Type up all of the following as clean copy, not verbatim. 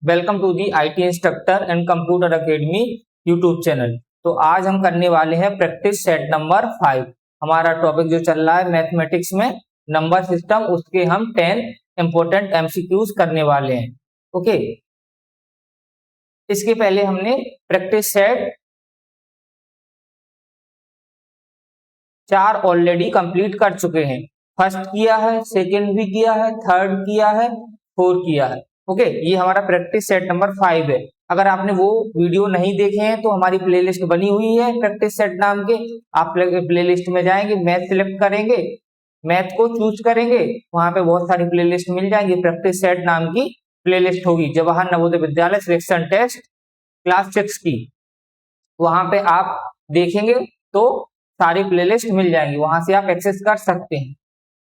Welcome to the IT instructor and computer academy YouTube channel. तो आज हम करने वाले हैं प्रैक्टिस सेट नंबर 5। हमारा टॉपिक जो चल रहा है मैथमेटिक्स में नंबर सिस्टम, उसके हम 10 इंपॉर्टेंट एमसीक्यूज करने वाले हैं। ओके, इसके पहले हमने प्रैक्टिस सेट 4 ऑलरेडी कंप्लीट कर चुके हैं। फर्स्ट किया है, सेकेंड भी किया है, थर्ड किया है, फोर्थ किया है। ओके, ये हमारा प्रैक्टिस सेट नंबर 5 है। अगर आपने वो वीडियो नहीं देखे हैं तो हमारी प्लेलिस्ट बनी हुई है प्रैक्टिस सेट नाम के। आप प्लेलिस्ट में जाएंगे, मैथ सिलेक्ट करेंगे, मैथ को चूज करेंगे, वहां पे बहुत सारी प्लेलिस्ट मिल जाएंगी। प्रैक्टिस सेट नाम की प्लेलिस्ट होगी, Jawahar Navodaya Vidyalaya selection test class 6 की। वहां पे आप देखेंगे तो सारी प्लेलिस्ट मिल जाएंगी, वहां से आप एक्सेस कर सकते हैं।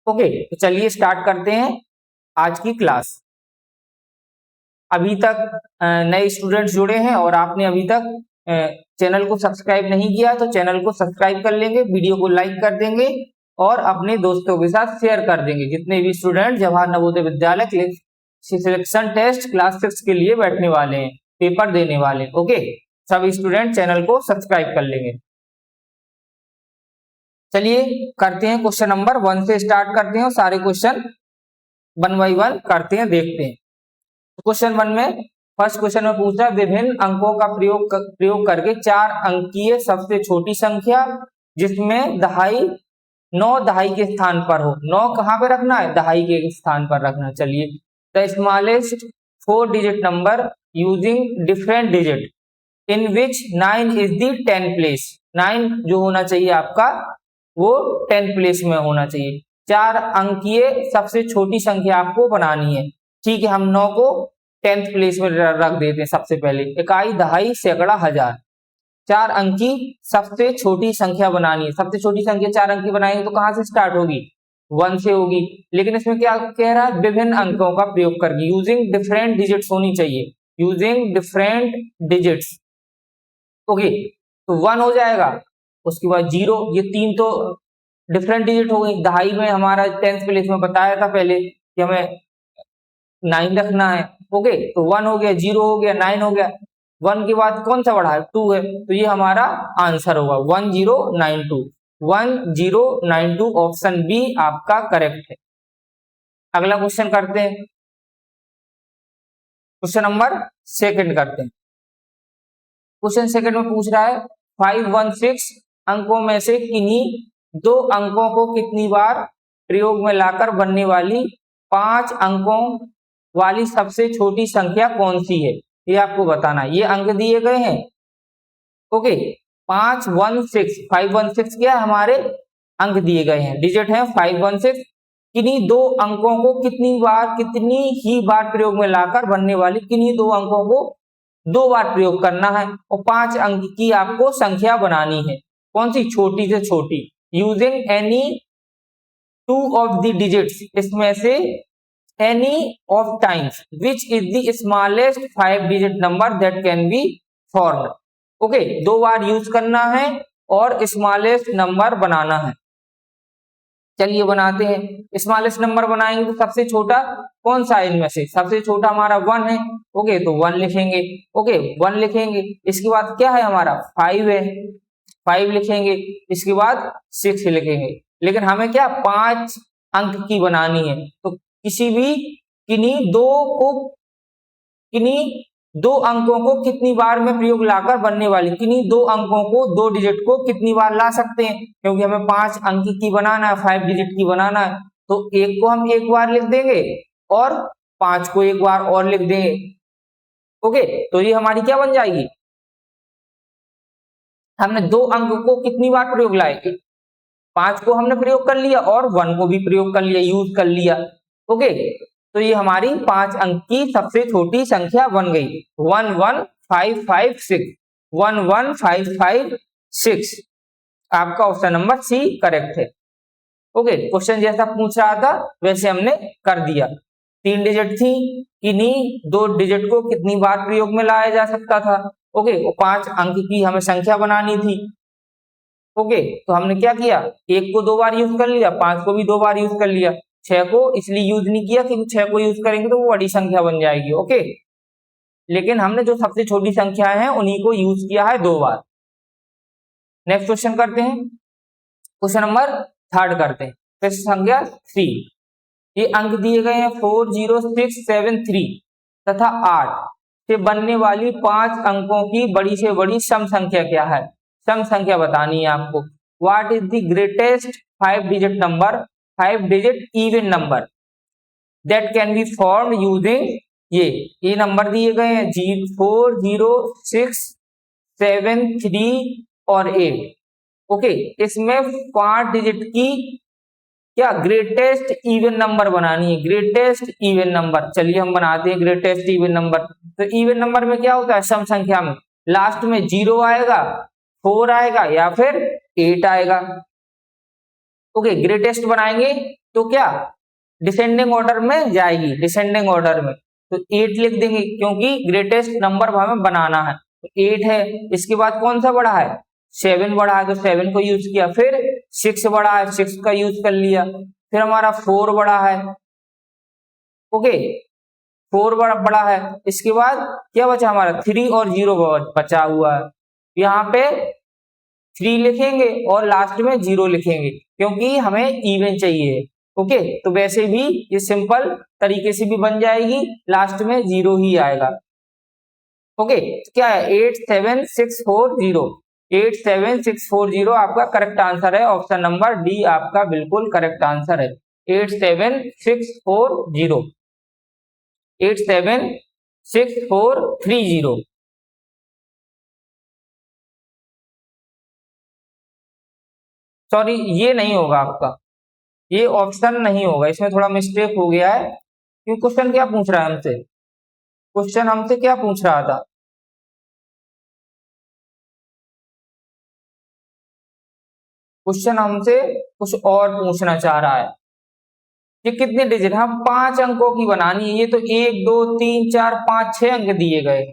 ओके, तो चलिए स्टार्ट करते हैं आज की क्लास। अभी तक नए स्टूडेंट्स जुड़े हैं और आपने अभी तक चैनल को सब्सक्राइब नहीं किया तो चैनल को सब्सक्राइब कर लेंगे, वीडियो को लाइक कर देंगे और अपने दोस्तों के साथ शेयर कर देंगे। जितने भी student Jawahar Navodaya Vidyalaya selection test class 6 के लिए बैठने वाले हैं, पेपर देने वाले, ओके, सभी स्टूडेंट चैनल को सब्सक्राइब कर लेंगे। चलिए करते हैं, क्वेश्चन नंबर 1 से स्टार्ट करते हैं और सारे क्वेश्चन 1 बाय 1 करते हैं, देखते हैं। क्वेश्चन 1 में फर्स्ट क्वेश्चन में पूछा है विभिन्न अंकों का प्रयोग करके 4 अंकीय सबसे छोटी संख्या जिसमें दहाई 9 दहाई के स्थान पर हो। 9 कहां पे रखना है? दहाई के स्थान पर रखना। चलिए, the smallest 4 digit number using different digit in which 9 is the 10 place. 9 जो होना चाहिए आपका वो 10 प्लेस में होना चाहिए। 4 अंकीय सबसे छोटी संख्या आपको बनानी है। ठीक है, हम 9 को 10th प्लेस में रख देते हैं। सबसे पहले इकाई, दहाई, सैकड़ा, हजार। 4 अंकी सबसे छोटी संख्या बनानी है। सबसे छोटी संख्या 4 अंकी बनाएंगे तो कहां से स्टार्ट होगी? 1 से होगी। लेकिन इसमें क्या कह रहा है? विभिन्न अंकों का प्रयोग करके, यूजिंग डिफरेंट डिजिट्स होनी चाहिए, यूजिंग डिफरेंट डिजिट्स। ओके, तो 1 हो जाएगा, उसके बाद 0, ये 3 तो डिफरेंट डिजिट हो गई। दहाई में हमारा 10th प्लेस में बताया था पहले कि हमें 9 रखना है। ओके, तो 1 हो गया, 0 हो गया, 9 हो गया। 1 के बाद कौन सा बढ़ा है? 2 है, तो ये हमारा आंसर होगा 1092। 1092 ऑप्शन बी आपका करेक्ट है। अगला क्वेश्चन करते हैं, क्वेश्चन नंबर 2 करते हैं। क्वेश्चन 2 में पूछ रहा है 516 अंकों में से किन्हीं 2 अंकों को कितनी बार प्रयोग में लाकर बनने वाली 5 अंकों वाली सबसे छोटी संख्या कौन सी है? ये आपको बताना है। ये अंक दिए गए हैं। ओके, 516 क्या है? हमारे अंक दिए गए हैं, डिजिट है 516। किन्हीं 2 अंकों को कितनी ही बार प्रयोग में लाकर बनने वाली किन्हीं 2 अंकों को 2 बार प्रयोग करना है और 5 अंक की आपको संख्या बनानी है। कौन सी? छोटी से छोटी। Using any 2 of the digits, इसमें से any of times which is the smallest 5 digit number that can be formed। Okay, 2 bar use करना है और स्मॉलेस्ट नंबर बनाना है। चलिए बनाते हैं। स्मॉलेस्ट नंबर बनाएंगे तो सबसे छोटा कौन सा है इनमें से? सबसे छोटा हमारा 1 है। ओके, तो 1 लिखेंगे। ओके, 1 लिखेंगे। इसके बाद क्या है हमारा? 5 है, 5 लिखेंगे। इसके बाद 6 लिखेंगे। लेकिन हमें क्या 5 अंक की बनानी है, तो किन्हीं 2 अंकों को कितनी बार में प्रयोग लाकर बनने वाली, किन्हीं 2 अंकों को 2 डिजिट को कितनी बार ला सकते हैं? क्योंकि हमें 5 अंक की बनाना है, 5 डिजिट की बनाना है, तो 1 को हम 1 बार लिख देंगे और 5 को 1 बार और लिख देंगे। ओके, तो ये हमारी क्या बन जाएगी? हमने 2 अंक को कितनी बार प्रयोग लाए? 5 को हमने प्रयोग कर लिया और 1 को भी प्रयोग कर लिया, यूज कर लिया। ओके, तो ये हमारी 5 अंक की सबसे छोटी संख्या बन गई 11556। 11556 आपका ऑप्शन नंबर सी करेक्ट है। ओके, क्वेश्चन जैसा पूछ रहा था वैसे हमने कर दिया। 3 डिजिट थी, किन्हीं 2 डिजिट को कितनी बार प्रयोग में लाया जा सकता था? ओके, 5 अंक की हमें संख्या बनानी थी। ओके, तो हमने क्या किया? 1 को 2 बार यूज कर लिया, 5 को भी 2 बार यूज कर लिया। 6 को इसलिए यूज नहीं किया क्योंकि 6 को यूज करेंगे तो वो बड़ी संख्या बन जाएगी। ओके, लेकिन हमने जो सबसे छोटी संख्याएं हैं उन्हीं को यूज किया है 2 बार। नेक्स्ट क्वेश्चन करते हैं, क्वेश्चन नंबर 3 करते हैं। प्रश्न संख्या 3, ये अंक दिए गए हैं 40673 तथा 8 से बनने वाली 5 अंकों की बड़ी से बड़ी सम संख्या क्या है? सम संख्या बतानी है आपको। What is the greatest 5 digit number, 5 digit even number that can be form using ये नंबर दिए गए हैं 4, 0, 6, 7, 3 और 8। ओके, इसमें 5 डिजिट की क्या ग्रेटेस्ट इवन नंबर बनानी है, ग्रेटेस्ट इवन नंबर। चलिए हम बनाते हैं ग्रेटेस्ट इवन नंबर। तो इवन नंबर में क्या होता है, सम संख्या में लास्ट में 0 आएगा, 4 आएगा या फिर 8 आएगा। ओके, ग्रेटेस्ट बनाएंगे तो क्या डिसेंडिंग ऑर्डर में जाएगी, डिसेंडिंग ऑर्डर में। तो 8 लिख देंगे क्योंकि ग्रेटेस्ट नंबर हमें बनाना है। तो 8 है, इसके बाद कौन सा बड़ा है, 7 बड़ा है तो 7 को यूज किया, फिर 6 बड़ा है 6 का यूज कर लिया, फिर हमारा 4 बड़ा है। ओके, 4 बड़ा है, इसके बाद क्या बचा हमारा 3 और 0 बचा हुआ है। यहाँ पे 3 लिखेंगे और लास्ट में 0 लिखेंगे क्योंकि हमें इवन चाहिए। ओके, तो वैसे भी ये सिंपल तरीके से भी बन जाएगी, लास्ट में 0 ही आएगा। ओके, तो क्या है 87640, 87640 आपका करेक्ट आंसर है। ऑप्शन नंबर डी आपका बिल्कुल करेक्ट आंसर है, 87640, 87640। सॉरी, ये नहीं होगा आपका, ये ऑप्शन नहीं होगा, इसमें थोड़ा मिस्टेक हो गया है। क्योंकि क्वेश्चन क्या पूछ रहा है हमसे, क्वेश्चन हमसे क्या पूछ रहा था, क्वेश्चन हमसे कुछ और पूछना चाह रहा है कि कितने डिजिट, हम 5 अंकों की बनानी है। ये तो 1 2 3 4 5 6 अंक दिए गए।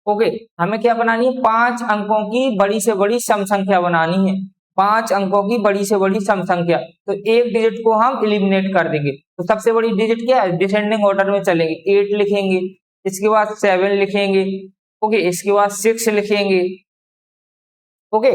ओके, हमें क्या बनानी है, 5 अंकों की बड़ी से बड़ी सम संख्या बनानी है, 5 अंकों की बड़ी से बड़ी सम संख्या। तो एक डिजिट को हम एलिमिनेट कर देंगे। तो सबसे बड़ी डिजिट क्या है, डिसेंडिंग ऑर्डर में चलेंगे, 8 लिखेंगे, इसके बाद 7 लिखेंगे, ओके, इसके बाद 6 लिखेंगे, ओके,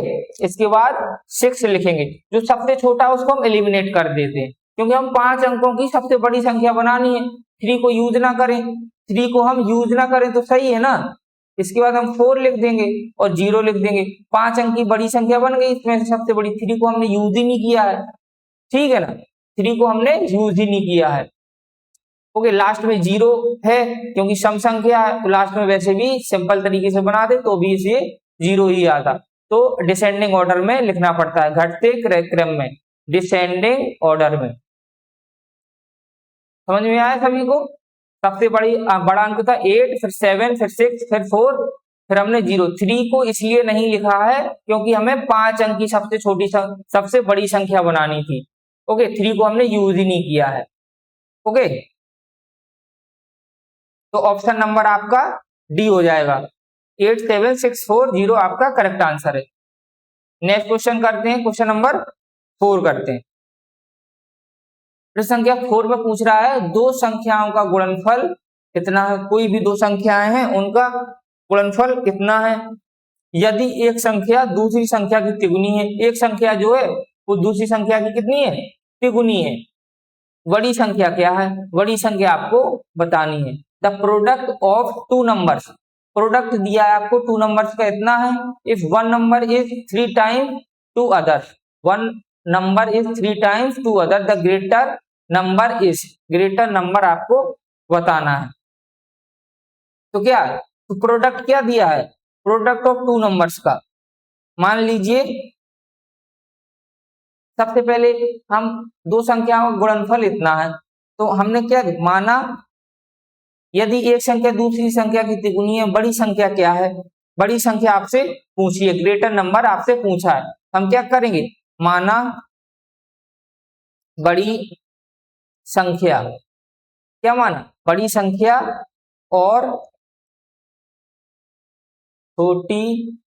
इसके बाद 6 लिखेंगे। जो सबसे छोटा है उसको हम एलिमिनेट कर देते हैं क्योंकि हम 5 अंकों की सबसे बड़ी संख्या बनानी है। 3 को यूज ना करें, 3 को हम यूज ना करें तो सही है ना। इसके बाद हम 4 लिख देंगे और 0 लिख देंगे, 5 अंक की बड़ी संख्या बन गई, इसमें से सबसे बड़ी 3 को हमने यूज ही नहीं किया है, ठीक है ना, 3 को हमने यूज ही नहीं किया है। ओके, लास्ट में 0 है क्योंकि सम संख्या है, तो लास्ट में वैसे भी सिंपल तरीके से बना दे तो भी इसे 0 ही आता। तो डिसेंडिंग ऑर्डर में लिखना पड़ता है, घटते क्रम में, डिसेंडिंग ऑर्डर में। समझ में आया सभी को? सबसे बड़ा अंक था 8, फिर 7, फिर 6, फिर 4, फिर हमने 0। 3 को इसलिए नहीं लिखा है क्योंकि हमें 5 अंक की सबसे बड़ी संख्या बनानी थी। ओके, 3 को हमने यूज ही नहीं किया है। ओके, तो ऑप्शन नंबर आपका डी हो जाएगा, 87640 आपका करेक्ट आंसर है। नेक्स्ट क्वेश्चन करते हैं, क्वेश्चन नंबर 4 करते हैं। प्रश्न संख्या 4 में पूछ रहा है दो संख्याओं का गुणनफल कितना है। कोई भी दो संख्याएं हैं उनका गुणनफल कितना है यदि एक संख्या दूसरी संख्या की तिगुनी है। एक संख्या जो है वो दूसरी संख्या की कितनी है, तिगुनी है। बड़ी संख्या क्या है, बड़ी संख्या आपको बतानी है। The product of two numbers, product दिया है आपको टू नंबर्स का इतना है। If one number is 3 times to other, one number is 3 times to other, the greater number is, greater number आपको बताना है। तो क्या है, तो प्रोडक्ट क्या दिया है, प्रोडक्ट ऑफ टू नंबर्स का। मान लीजिए सबसे पहले हम दो संख्याओं का गुणनफल इतना है, तो हमने क्या माना, यदि एक संख्या दूसरी संख्या की तिगुनी है। बड़ी संख्या क्या है, बड़ी संख्या आपसे पूछी है, ग्रेटर नंबर आपसे पूछा है। हम क्या करेंगे, माना बड़ी संख्या, क्या माना, बड़ी संख्या और छोटी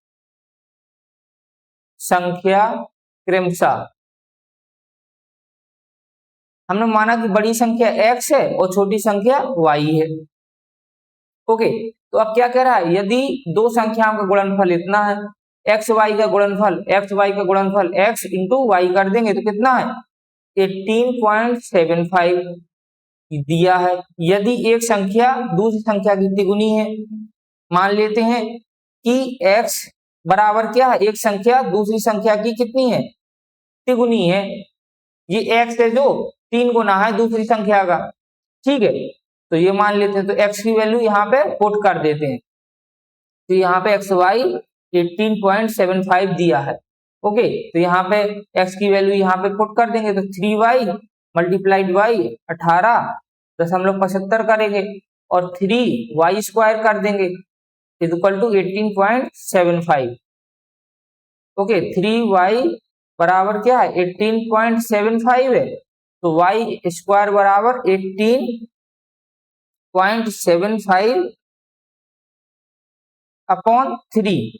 संख्या क्रमशः। हमने माना कि बड़ी संख्या x है और छोटी संख्या y है। ओके, तो अब क्या कह रहा है, यदि दो संख्याओं का गुणनफल इतना है, एक्स वाई का गुणनफल एक्स इंटू वाई कर देंगे तो कितना है 18.75 दिया है। यदि एक संख्या दूसरी संख्या की तिगुनी है, मान लेते हैं कि x बराबर क्या है, एक संख्या दूसरी संख्या की कितनी है तिगुनी है, ये x है जो 3 गुना है दूसरी संख्या का, ठीक है। तो ये मान लेते हैं, तो x की वैल्यू यहाँ पे पुट कर देते हैं, तो यहाँ पे एक्स वाई 18.75 दिया है। ओके, तो यहाँ पे x की वैल्यू यहाँ पे पुट कर देंगे, तो 3y मल्टीप्लाइड बाई 18.75 करेंगे और 3y स्क्वायर कर देंगे is equal to 18.75। Okay, 3y बराबर क्या है 18.75 है, तो y स्क्वायर बराबर 18.75 अपॉन 3,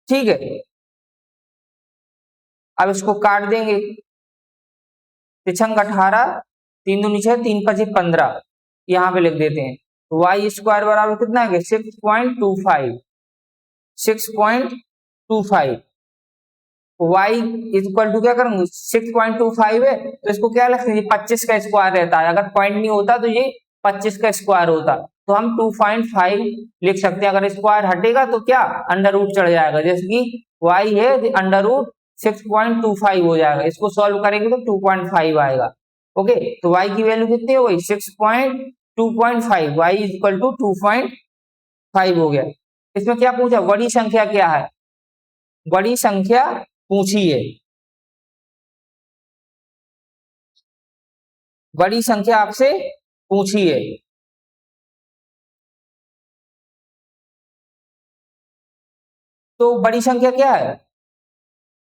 ठीक है। अब इसको काट देंगे, 18, 3 दूनी 6, 3 5 15, यहाँ पे लिख देते हैं, तो y स्क्वायर बराबर कितना है 6.25 y इज इक्वल टू क्या करूंगी 6.25 है, तो इसको क्या लिखते हैं 25 का स्क्वायर रहता है, अगर पॉइंट नहीं होता तो ये 25 का स्क्वायर होता, तो हम 2.5 लिख सकते हैं। अगर स्क्वायर हटेगा तो क्या अंडर रूट चढ़ जाएगा, जैसे कि y है अंडर रूट 6.25 हो जाएगा, इसको सॉल्व करेंगे तो 2.5 आएगा। ओके, तो y की वैल्यू कितनी हो गई 6.2.5, y इज इक्वल टू 2.5 हो गया। इसमें क्या पूछा, बड़ी संख्या क्या है, बड़ी संख्या पूछी है, बड़ी संख्या आपसे पूछी है, तो बड़ी संख्या क्या है,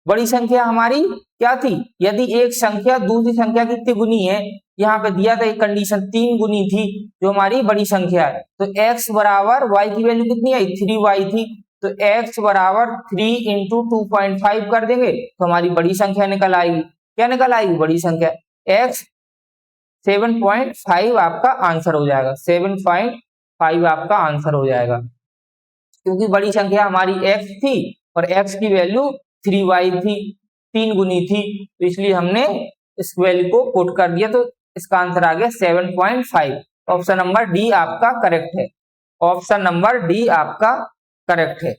बड़ी संख्या हमारी क्या थी, यदि एक संख्या दूसरी संख्या की तिगुनी है, यहाँ पे दिया था एक कंडीशन 3 गुनी थी जो हमारी बड़ी संख्या है, तो x बराबर y की वैल्यू कितनी आई 3y थी, तो x बराबर 3 इंटू 2.5 कर देंगे तो हमारी बड़ी संख्या निकल आएगी। क्या निकल आएगी, बड़ी संख्या x 7.5 आपका आंसर हो जाएगा, 7.5 आपका आंसर हो जाएगा, क्योंकि बड़ी संख्या हमारी x थी और x की वैल्यू 3y थी, 3 गुनी थी, तो इसलिए हमने इस वैल्यू को पुट कर दिया, तो इसका आंसर आ गया 7.5। ऑप्शन नंबर डी आपका करेक्ट है, ऑप्शन नंबर डी आपका करेक्ट है।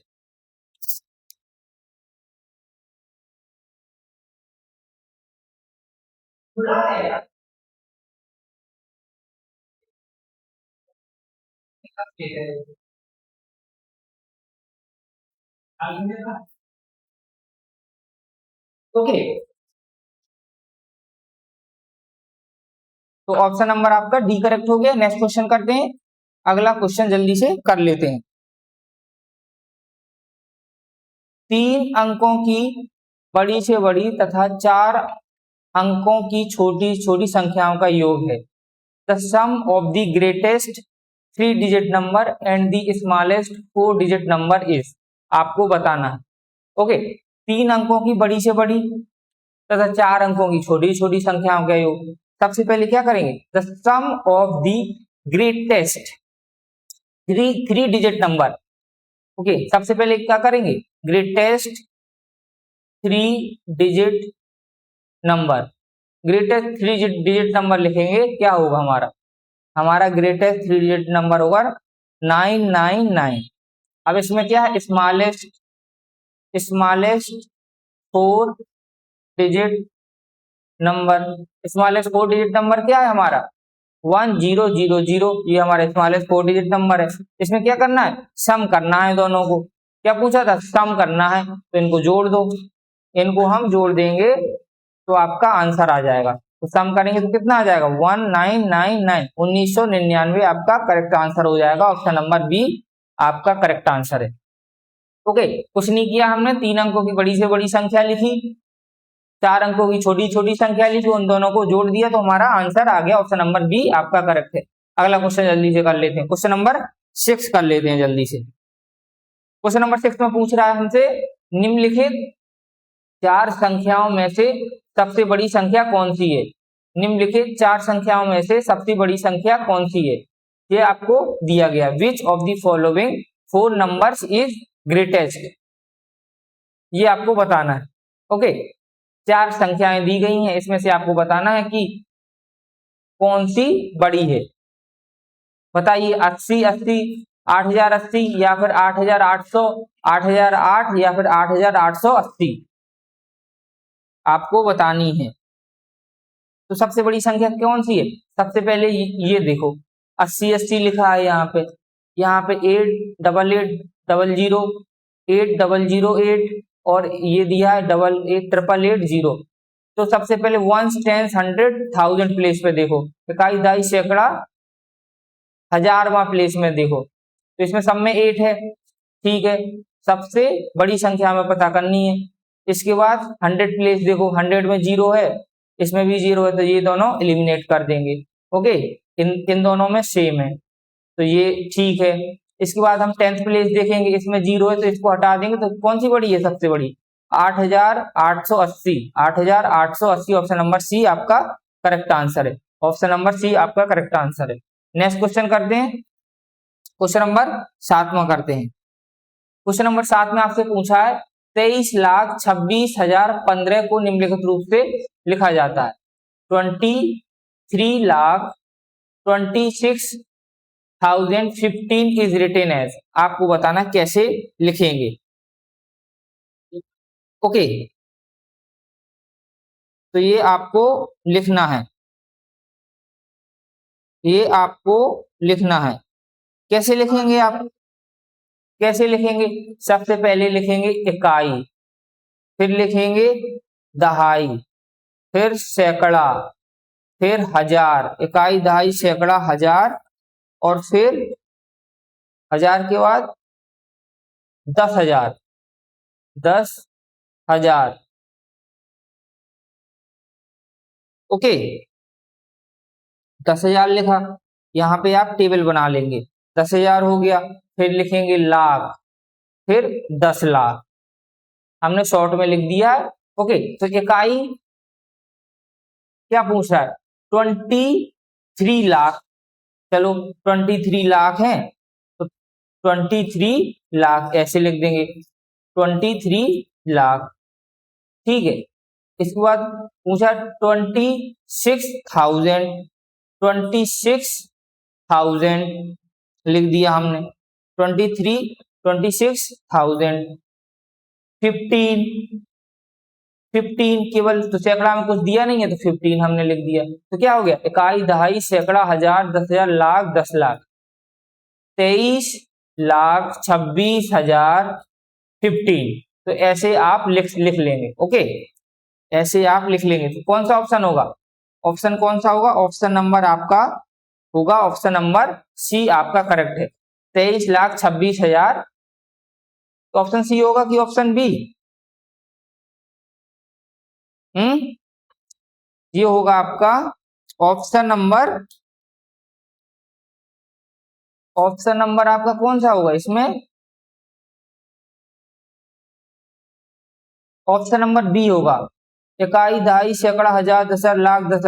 ओके, तो ऑप्शन नंबर आपका डी करेक्ट हो गया। नेक्स्ट क्वेश्चन करते हैं, अगला क्वेश्चन जल्दी से कर लेते हैं। 3 अंकों की बड़ी से बड़ी तथा 4 अंकों की छोटी छोटी संख्याओं का योग है। The sum of the greatest 3 digit number and the smallest 4 digit number is, आपको बताना है। ओके, 3 अंकों की बड़ी से बड़ी तथा 4 अंकों की छोटी छोटी संख्याओं का योग। सबसे पहले क्या करेंगे, the sum of the greatest 3 digit number. Okay, सबसे पहले क्या करेंगे, greatest 3 digit number, greatest 3 digit number लिखेंगे, क्या होगा हमारा ग्रेटेस्ट 3 डिजिट नंबर होगा 999। अब इसमें क्या है, smallest 4 digit number, smallest 4 digit number क्या है हमारा 1000, ये हमारा स्मॉलेस्ट 4 डिजिट नंबर है। इसमें क्या करना है, सम करना है दोनों को, क्या पूछा था, सम करना है, तो इनको जोड़ दो, इनको हम जोड़ देंगे तो आपका आंसर आ जाएगा। तो सम करेंगे तो कितना आ जाएगा 1999 आपका करेक्ट आंसर हो जाएगा। ऑप्शन नंबर बी आपका करेक्ट आंसर है। ओके, कुछ नहीं किया हमने, 3 अंकों की बड़ी से बड़ी संख्या लिखी, 4 अंकों की छोटी छोटी संख्या लिखी, उन दोनों को जोड़ दिया तो हमारा आंसर आ गया। ऑप्शन नंबर बी आपका करेक्ट है। अगला क्वेश्चन जल्दी से कर लेते हैं, क्वेश्चन नंबर 6 कर लेते हैं जल्दी से। क्वेश्चन नंबर 6 में पूछ रहा है हमसे, निम्नलिखित 4 संख्याओं में से सबसे बड़ी संख्या कौन सी है, निम्नलिखित 4 संख्याओं में से सबसे बड़ी संख्या कौन सी है। ये आपको दिया गया, which of the following 4 numbers is greatest, ये आपको बताना है। ओके, 4 संख्याएं दी गई हैं, इसमें से आपको बताना है कि कौन सी बड़ी है। बताइए, 80 80, 8080 या फिर 8800, 8008 या फिर 8880 आपको बतानी है। तो सबसे बड़ी संख्या कौन सी है? सबसे पहले ये देखो, 80 80 लिखा है यहाँ पे 888000, 8008 और ये दिया है 8880। तो सबसे पहले 1 10 100 1000 प्लेस पे देखो, इकाई दहाई सैकड़ा हजारवां प्लेस में देखो, तो इसमें सब में 8 है। ठीक है, सबसे बड़ी संख्या हमें पता करनी है। इसके बाद 100 प्लेस देखो, 100 में 0 है, इसमें भी 0 है, तो ये दोनों एलिमिनेट कर देंगे। ओके, इन दोनों में सेम है, तो ये ठीक है। इसके बाद हम 10th प्लेस देखेंगे, इसमें 0 है तो इसको हटा देंगे, तो कौन सी बड़ी है? सबसे बड़ी 8880, 8880 ऑप्शन नंबर सी आपका करेक्ट आंसर है। ऑप्शन नंबर सी आपका करेक्ट आंसर है। नेक्स्ट क्वेश्चन करते हैं, क्वेश्चन नंबर 7वां करते हैं। क्वेश्चन नंबर 7 में आपसे पूछा है 23,26,015 को निम्नलिखित रूप से लिखा जाता है। 23,26,015 इज रिटेन एज, आपको बताना कैसे लिखेंगे। ओके, तो ये आपको लिखना है, ये आपको लिखना है। कैसे लिखेंगे आप? कैसे लिखेंगे? सबसे पहले लिखेंगे इकाई, फिर लिखेंगे दहाई, फिर सैकड़ा, फिर हजार, इकाई दहाई सैकड़ा हजार, और फिर हजार के बाद 10,000, 10,000। ओके, 10,000 लिखा, यहाँ पे आप टेबल बना लेंगे, 10,000 हो गया, फिर लिखेंगे लाख, फिर 10 लाख, हमने शॉर्ट में लिख दिया है। ओके, तो इकाई क्या पूछ रहा है? 23 लाख, चलो 23 लाख है तो 23 लाख ऐसे लिख देंगे, 23 लाख। ठीक है, इसके बाद पूछा 26,000, 26,000 लिख दिया हमने, 23, 26,000, 15, 15 केवल, तो सैकड़ा में कुछ दिया नहीं है तो 15 हमने लिख दिया, तो क्या हो गया? इकाई दहाई सैकड़ा हजार 10,000 लाख 10 लाख, 23,26,000 15। तो ऐसे आप लिख लेंगे। ओके, ऐसे आप लिख लेंगे। तो कौन सा ऑप्शन होगा? ऑप्शन कौन सा होगा? ऑप्शन नंबर आपका होगा ऑप्शन नंबर सी आपका करेक्ट है, 23,26,000। तो ऑप्शन सी होगा कि ऑप्शन बी? ये होगा आपका ऑप्शन नंबर आपका कौन सा होगा इसमें? ऑप्शन नंबर बी होगा, इकाई दहाई सैकड़ा हजार 10,000 लाख 10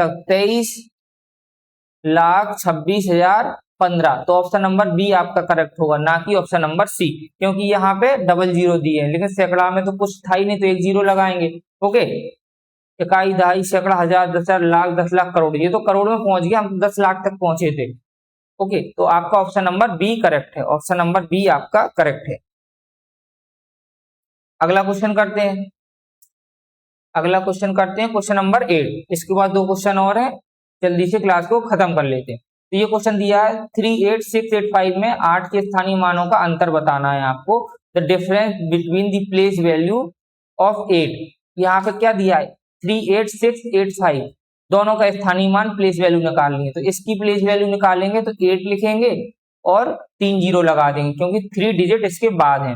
लाख, 23,26,015। तो ऑप्शन नंबर बी आपका करेक्ट होगा, ना कि ऑप्शन नंबर सी, क्योंकि यहाँ पे डबल जीरो दिए हैं, लेकिन सैकड़ा में तो कुछ था ही नहीं, तो एक जीरो लगाएंगे। ओके, इकाई दहाई सैकड़ा हजार 10,000 लाख 10 लाख करोड़, ये तो करोड़ में पहुंच गया, हम 10 लाख तक पहुंचे थे। ओके, तो आपका ऑप्शन नंबर बी करेक्ट है, ऑप्शन नंबर बी आपका करेक्ट है। अगला क्वेश्चन करते हैं, क्वेश्चन नंबर 8। इसके बाद 2 क्वेश्चन और है, जल्दी से क्लास को खत्म कर लेते हैं। तो ये क्वेश्चन दिया है 38685 में 8 के स्थानीय मानों का अंतर बताना है आपको, the difference between the place value of 8। यहाँ पे क्या दिया है? 38685, दोनों का स्थानीय मान प्लेस वैल्यू निकालनी है, तो इसकी प्लेस वैल्यू निकालेंगे तो 8 लिखेंगे और 3 जीरो लगा देंगे, क्योंकि 3 डिजिट इसके बाद है।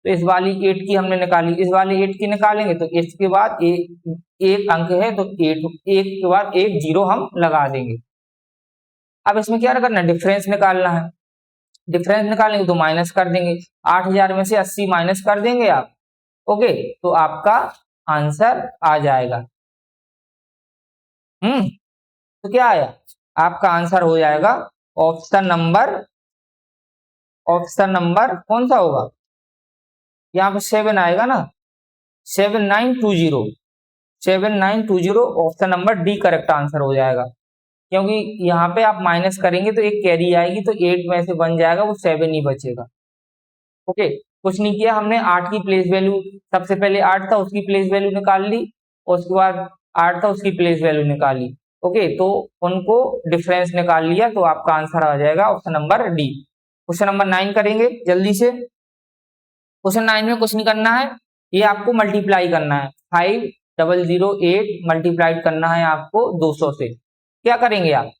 तो इस वाली 8 की हमने निकाली, इस वाले 8 की निकालेंगे, तो इसके बाद एक अंक है तो 8, एक के बाद एक जीरो हम लगा देंगे। अब इसमें क्या करना है? डिफरेंस निकालना है, डिफरेंस निकालेंगे तो माइनस कर देंगे, 8,000 में से 80 माइनस कर देंगे आप। ओके, तो आपका आंसर आ जाएगा। तो क्या आया? आपका आंसर हो जाएगा ऑप्शन नंबर कौन सा होगा, यहाँ पे 7 आएगा ना, 7920 option number D correct answer हो जाएगा। क्योंकि यहाँ पे आप माइनस करेंगे तो एक कैरी आएगी, तो 8 में से बन जाएगा, वो 7 ही बचेगा। ओके, कुछ नहीं किया हमने, 8 की प्लेस वैल्यू, सबसे पहले 8 था उसकी प्लेस वैल्यू निकाल ली, और उसके बाद 8 था उसकी प्लेस वैल्यू निकाली। ओके, तो उनको डिफरेंस निकाल लिया, तो आपका आंसर आ जाएगा option number D. Question number 9 करेंगे जल्दी से। क्वेश्चन 9 में कुछ नहीं करना है, ये आपको मल्टीप्लाई करना है, 5008 मल्टीप्लाइड करना है आपको 200 से। क्या करेंगे आप,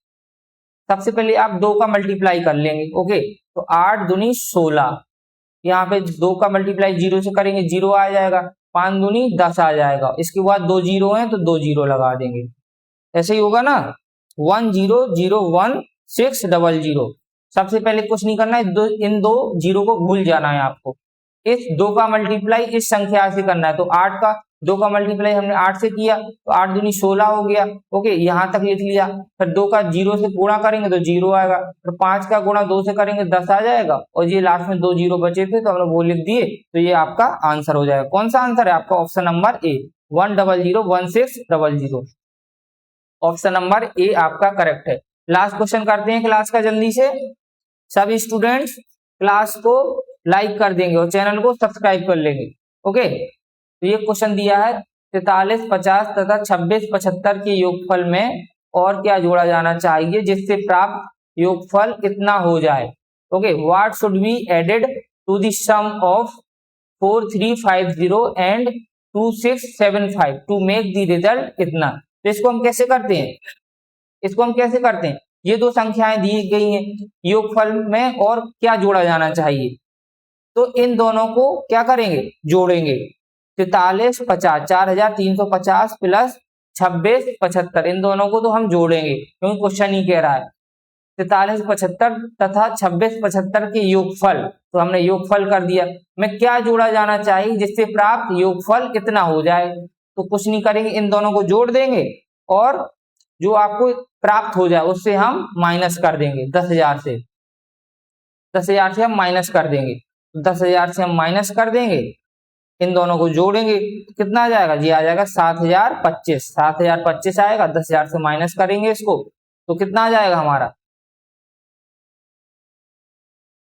सबसे पहले आप 2 का मल्टीप्लाई कर लेंगे। ओके, तो 8 दूनी 16, यहाँ पे 2 का मल्टीप्लाई 0 से करेंगे, 0 आ जाएगा, 5 दूनी 10 आ जाएगा, इसके बाद 2 जीरो है तो 2 जीरो लगा देंगे, ऐसे ही होगा ना, 10016000। सबसे पहले कुछ नहीं करना है, इन दो जीरो को भूल जाना है आपको। इस 2 का मल्टीप्लाई इस संख्या से करना है, तो 8 का 2 का मल्टीप्लाई हमने 8 से किया, तो 8 दूनी 16 हो गया। ओके, यहाँ तक लिख लिया, फिर 2 का 0 से गुणा करेंगे तो 0 आएगा, फिर 5 का गुणा 2 से करेंगे 10 आ जाएगा, और ये लास्ट में 2 जीरो बचे थे तो हमने वो लिख दिए, तो ये आपका आंसर हो जाएगा। कौन सा आंसर है आपका, option number A, 1001600। Option number A आपका करेक्ट है। लास्ट क्वेश्चन करते हैं क्लास का जल्दी से। सभी स्टूडेंट्स क्लास को लाइक कर देंगे और चैनल को सब्सक्राइब कर लेंगे। ओके, तो ये क्वेश्चन दिया है, 43, 50 तथा 26, 75 के योगफल में और क्या जोड़ा जाना चाहिए जिससे प्राप्त योगफल कितना हो जाए। Okay, what should be added to the sum of 4350 and 2675 to make the result इतना। तो इसको हम कैसे करते हैं, ये दो संख्याएं दी गई हैं, योगफल में और क्या जोड़ा जाना चाहिए, तो इन दोनों को क्या करेंगे, जोड़ेंगे। 43, 50, 4350 प्लस 26, 75, इन दोनों को तो हम जोड़ेंगे क्योंकि क्वेश्चन ही कह रहा है 43, 75 तथा 26, 75 के योगफल, तो हमने योगफल कर दिया। में क्या जोड़ा जाना चाहिए जिससे प्राप्त योगफल कितना हो जाए, तो कुछ नहीं करेंगे, इन दोनों को जोड़ देंगे और जो आपको प्राप्त हो जाए उससे हम माइनस कर देंगे, 10,000 से, 10,000 से हम माइनस कर देंगे, 10,000 से हम माइनस कर देंगे, इन दोनों को जोड़ेंगे तो कितना आ जाएगा जी, आ जाएगा 7025, 7025 आएगा, 10,000 से माइनस करेंगे इसको तो कितना आ जाएगा हमारा,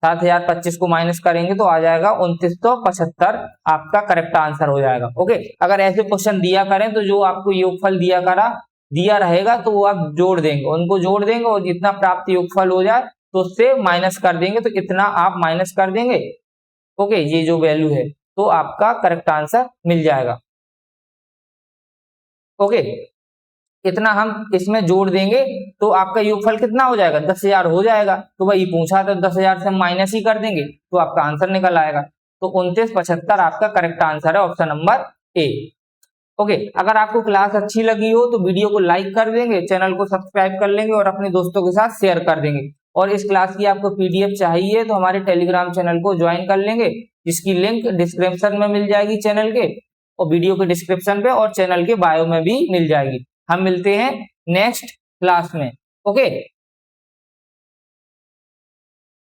7025 को माइनस करेंगे तो आ जाएगा 2975, आपका करेक्ट आंसर हो जाएगा। ओके, अगर ऐसे क्वेश्चन दिया करें तो जो आपको योगफल दिया रहेगा तो वो आप जोड़ देंगे, उनको जोड़ देंगे और जितना प्राप्त योगफल हो जाए तो उससे माइनस कर देंगे, तो इतना आप माइनस कर देंगे। ओके, ये जो वैल्यू है तो आपका करेक्ट आंसर मिल जाएगा। ओके, इतना हम इसमें जोड़ देंगे तो आपका योगफल कितना हो जाएगा, 10,000 हो जाएगा। तो भाई पूछा था 10,000 से हम माइनस ही कर देंगे तो आपका आंसर निकल आएगा। तो 2975 आपका करेक्ट आंसर है, ऑप्शन नंबर ए। ओके, अगर आपको क्लास अच्छी लगी हो तो वीडियो को लाइक कर देंगे, चैनल को सब्सक्राइब कर लेंगे और अपने दोस्तों के साथ शेयर कर देंगे। और इस क्लास की आपको पीडीएफ चाहिए तो हमारे टेलीग्राम चैनल को ज्वाइन कर लेंगे, जिसकी लिंक डिस्क्रिप्शन में मिल जाएगी चैनल के, और वीडियो के डिस्क्रिप्शन पे और चैनल के बायो में भी मिल जाएगी। हम मिलते हैं नेक्स्ट क्लास में। ओके।